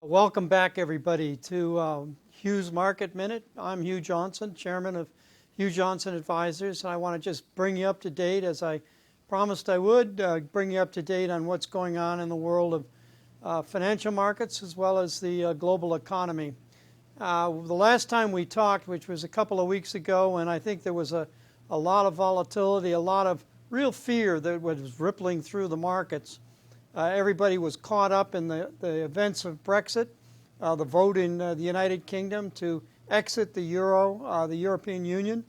Welcome back, everybody, to Hugh's Market Minute. I'm Hugh Johnson, chairman of Hugh Johnson Advisors, and I want to just bring you up to date, as I promised I would, bring you up to date on what's going on in the world of financial markets as well as the global economy. The last time we talked, which was a couple of weeks ago, and I think there was a lot of volatility, a lot of real fear that was rippling through the markets. Everybody was caught up in the events of Brexit, the vote in the United Kingdom to exit the Euro, the European Union.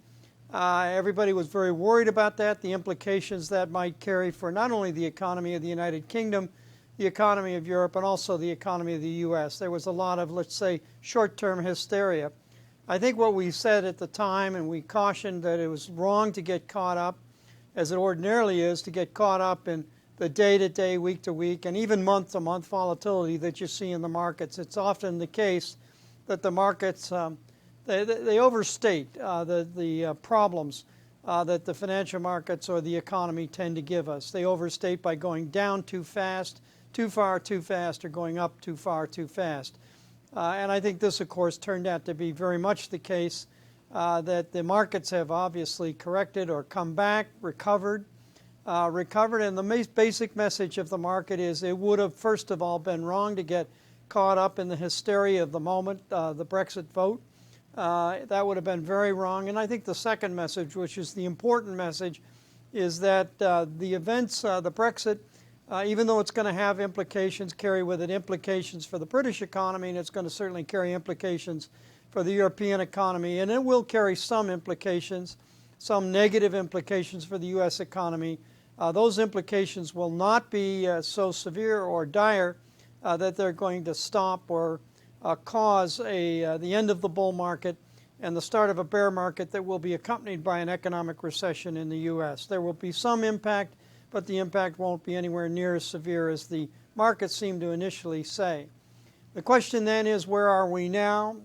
Everybody was very worried about that, the implications that might carry for not only the economy of the United Kingdom, the economy of Europe, and also the economy of the U.S. There was a lot of, let's say, short-term hysteria. I think what we said at the time, and we cautioned that it was wrong to get caught up, as it ordinarily is, to get caught up in the day-to-day, week-to-week, and even month-to-month volatility that you see in the markets. It's often the case that the markets, they overstate the problems that the financial markets or the economy tend to give us. They overstate by going down too fast, too far too fast, or going up too far too fast. And I think this, of course, turned out to be very much the case, that the markets have obviously corrected or come back, recovered, and the basic message of the market is it would have, first of all, been wrong to get caught up in the hysteria of the moment, the Brexit vote. That would have been very wrong. And I think the second message, which is the important message, is that the events, the Brexit, even though it's going to have implications, carry with it implications for the British economy, and it's going to certainly carry implications for the European economy, and it will carry some implications, some negative implications for the U.S. economy. Those implications will not be so severe or dire that they're going to stop or cause the end of the bull market and the start of a bear market that will be accompanied by an economic recession in the U.S. There will be some impact, but the impact won't be anywhere near as severe as the markets seem to initially say. The question then is, where are we now?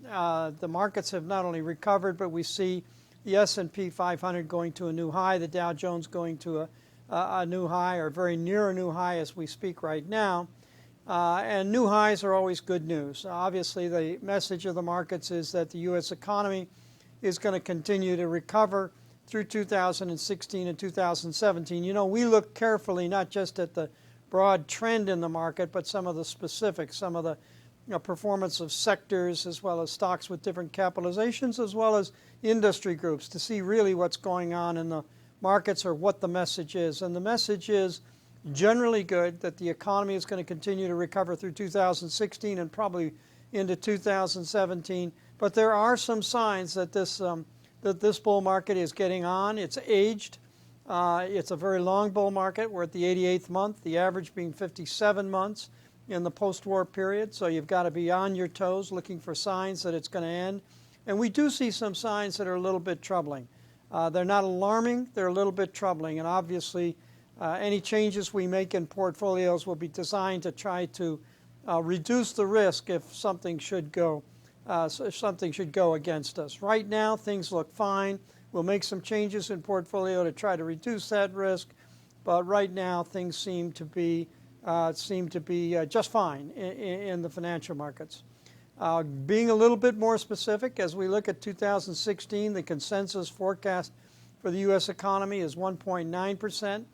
The markets have not only recovered, but we see the S&P 500 going to a new high, the Dow Jones going to a new high, or very near a new high as we speak right now. And new highs are always good news. Obviously, the message of the markets is that the U.S. economy is going to continue to recover through 2016 and 2017. You know, we look carefully not just at the broad trend in the market, but some of the specifics, some of the performance of sectors, as well as stocks with different capitalizations, as well as industry groups, to see really what's going on in the markets or what the message is. And the message is generally good, that the economy is going to continue to recover through 2016 and probably into 2017. But there are some signs that this bull market is getting on. It's aged. It's a very long bull market. We're at the 88th month, the average being 57 months in the post-war period. So you've got to be on your toes looking for signs that it's going to end. And we do see some signs that are a little bit troubling. They're not alarming, they're a little bit troubling, and obviously any changes we make in portfolios will be designed to try to reduce the risk if something should go against us. Right now, things look fine. We'll make some changes in portfolio to try to reduce that risk, but right now things seem to be just fine in the financial markets. Being a little bit more specific, as we look at 2016, the consensus forecast for the U.S. economy is 1.9%.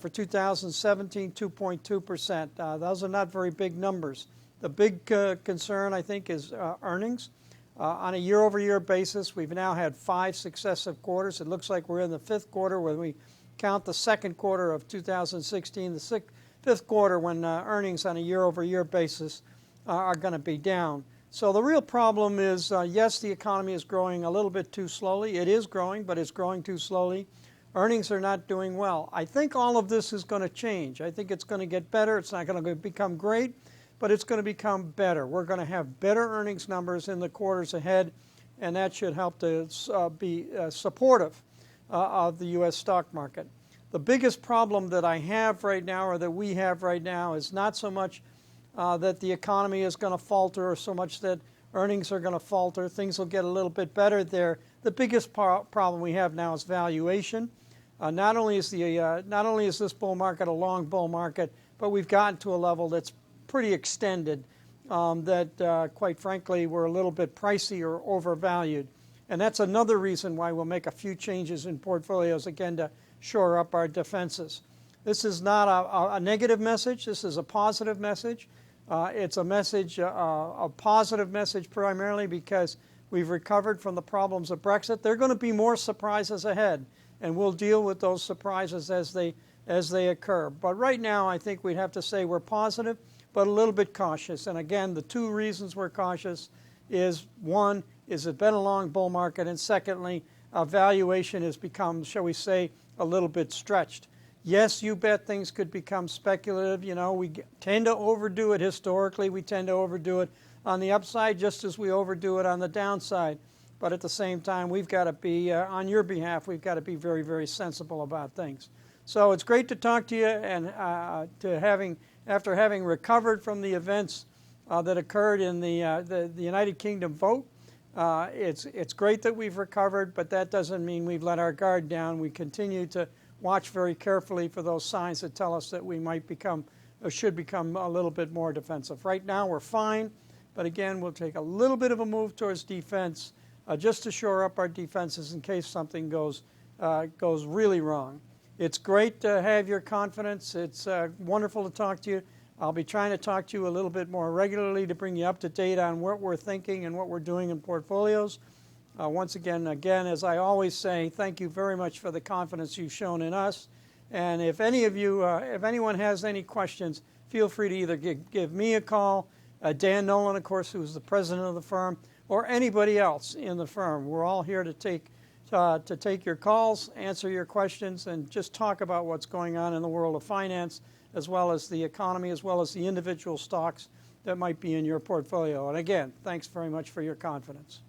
For 2017, 2.2%. Those are not very big numbers. The big concern, I think, is earnings. On a year-over-year basis, we've now had 5 successive quarters. It looks like we're in the 5th quarter when we count the 2nd quarter of 2016, the 5th quarter when earnings on a year-over-year basis are going to be down. So the real problem is, yes, the economy is growing a little bit too slowly. It is growing, but it's growing too slowly. Earnings are not doing well. I think all of this is going to change. I think it's going to get better. It's not going to become great, but it's going to become better. We're going to have better earnings numbers in the quarters ahead, and that should help to be supportive of the U.S. stock market. The biggest problem that I have right now, or that we have right now, is not so much that the economy is going to falter, or so much that earnings are going to falter. Things will get a little bit better there. The biggest problem we have now is valuation. Not only is this bull market a long bull market, but we've gotten to a level that's pretty extended that, quite frankly, were a little bit pricey or overvalued. And that's another reason why we'll make a few changes in portfolios, again, to shore up our defenses. This is not a negative message. This is a positive message. It's a message, a positive message primarily because we've recovered from the problems of Brexit. There are going to be more surprises ahead, and we'll deal with those surprises as they occur. But right now, I think we'd have to say we're positive, but a little bit cautious. And again, the two reasons we're cautious is, one, is it's been a long bull market, and secondly, valuation has become, shall we say, a little bit stretched. Yes, you bet things could become speculative. You know, we tend to overdo it historically. We tend to overdo it on the upside just as we overdo it on the downside. But at the same time, we've got to be, on your behalf, we've got to be very, very sensible about things. So it's great to talk to you, and after having recovered from the events that occurred in the United Kingdom vote, it's great that we've recovered, but that doesn't mean we've let our guard down. We continue to watch very carefully for those signs that tell us that we might become or should become a little bit more defensive. Right now we're fine, but again, we'll take a little bit of a move towards defense just to shore up our defenses in case something goes really wrong. It's great to have your confidence. It's wonderful to talk to you. I'll be trying to talk to you a little bit more regularly to bring you up to date on what we're thinking and what we're doing in portfolios. Once again, as I always say, thank you very much for the confidence you've shown in us. And if any of you, if anyone has any questions, feel free to either give me a call, Dan Nolan, of course, who's the president of the firm, or anybody else in the firm. We're all here to take your calls, answer your questions, and just talk about what's going on in the world of finance, as well as the economy, as well as the individual stocks that might be in your portfolio. And again, thanks very much for your confidence.